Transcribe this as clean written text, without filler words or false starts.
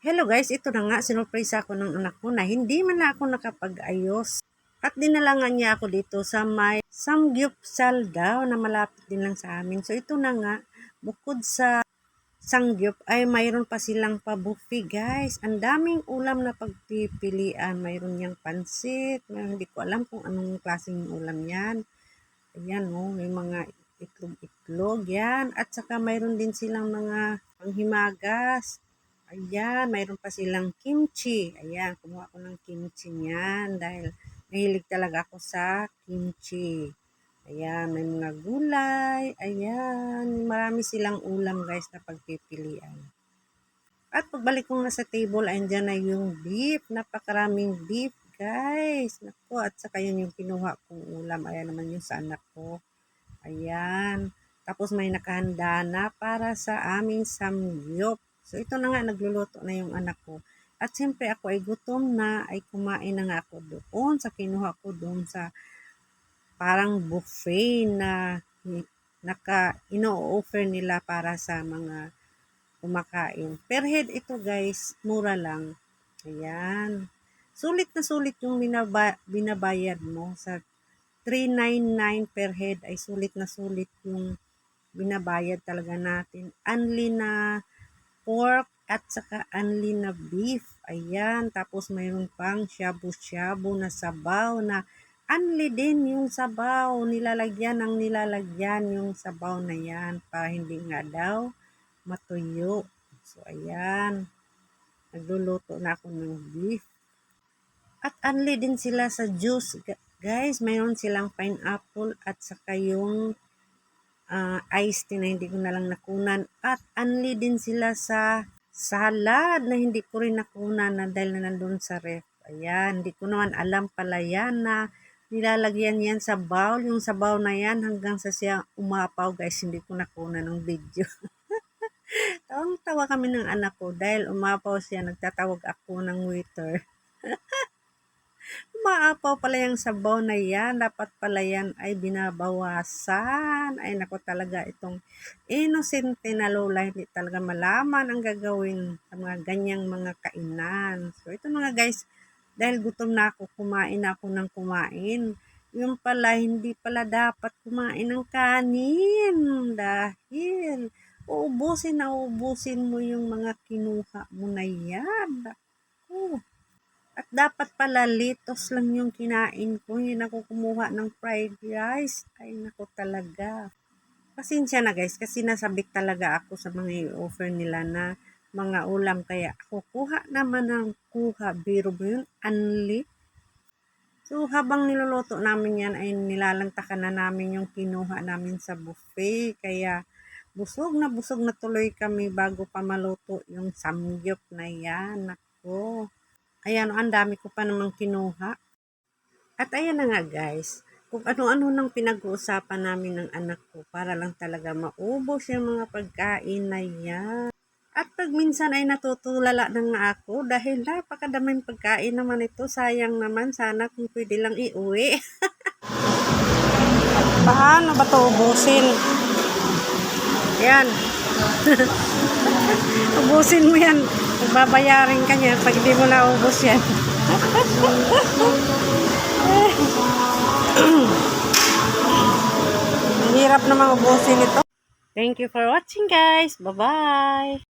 Hello guys, ito na nga, sinurpresa ako ng anak ko na hindi man na ako nakapag-ayos. At dinalangan niya ako dito sa may Samgyupsal daw na malapit din lang sa amin. So ito na nga, bukod sa Samgyup ay mayroon pa silang pa-buffet guys. Ang daming ulam na pagpipilian. Mayroon niyang pansit, hindi ko alam kung anong klaseng ulam yan. Ayan oh, may mga itlog-itlog yan. At saka mayroon din silang mga panghimagas. Ayan, mayroon pa silang kimchi. Ayan, kumuha ko ng kimchi niyan dahil mahilig talaga ako sa kimchi. Ayan, may mga gulay. Ayan, marami silang ulam guys na pagpipilian. At pagbalik ko na sa table, andyan na yung beef. Napakaraming beef guys. Naku, at saka yun yung kinuha kong ulam. Ayan naman yung sa anak ko. Ayan. Tapos may nakahanda na para sa aming samgyup. So ito na nga, nagluluto na yung anak ko. At siyempre ako ay gutom na, ay kumain na nga ako doon sa kinuha ko doon sa parang buffet na ino-offer nila para sa mga kumakain. Per head ito guys, mura lang. Ayan. Sulit na sulit yung binabayad mo sa 399 per head ay sulit na sulit yung binabayad talaga natin. Only na pork at saka only na beef. Ayan. Tapos mayroon pang shabu-shabu na sabaw na only din yung sabaw. Nilalagyan yung sabaw na yan para hindi nga daw matuyo. So, ayan. Nagluluto na ako ng beef. At only din sila sa juice. Guys, mayroon silang pineapple at saka yung iced tea na hindi ko na lang nakunan. At only din sila sa salad na hindi ko rin nakunan na dahil na nandun sa ref. Ayan, hindi ko naman alam pala yan na nilalagyan yan sa bowl. Yung sa bowl na yan hanggang sa siya umapaw guys, hindi ko nakunan ng video. Tawang-tawa kami ng anak ko dahil umapaw siya, nagtatawag ako ng waiter. Umaapaw pala yung sabaw na yan. Dapat pala yan ay binabawasan. Ay nako talaga itong inosente na lola. Hindi talaga malaman ang gagawin sa mga ganyang mga kainan. So ito mga guys, dahil gutom na ako, kumain ako ng kumain. Yung pala, hindi pala dapat kumain ng kanin. Dahil uubusin mo yung mga kinuha mo na yan. Oh. At dapat pala litos lang yung kinain ko. Hindi ako kumuha ng fried rice. Ay, nako talaga. Pasensya na guys, kasi nasabik talaga ako sa mga i-offer nila na mga ulam. Kaya ako kuha naman ng kuha. Biro mo yun, unli. So, habang niluluto namin yan, ay nilalantakan na namin yung kinuha namin sa buffet. Kaya, busog na tuloy kami bago pa maluto yung samgyup na yan. Nako. Ayan, ang dami ko pa namang kinuha. At ayan na nga guys, kung ano-ano nang pinag-uusapan namin ng anak ko para lang talaga maubos yung mga pagkain na yan. At pag minsan ay natutulala na nga ako dahil napakadaming pagkain naman ito. Sayang naman, sana kung pwede lang iuwi. Paano ba ito ubusin? Yan. Ubusin mo yan. Magbabayarin ka niya pag hindi mo naubos yan. Ang hirap namang ubusin ito. Thank you for watching guys. Bye-bye.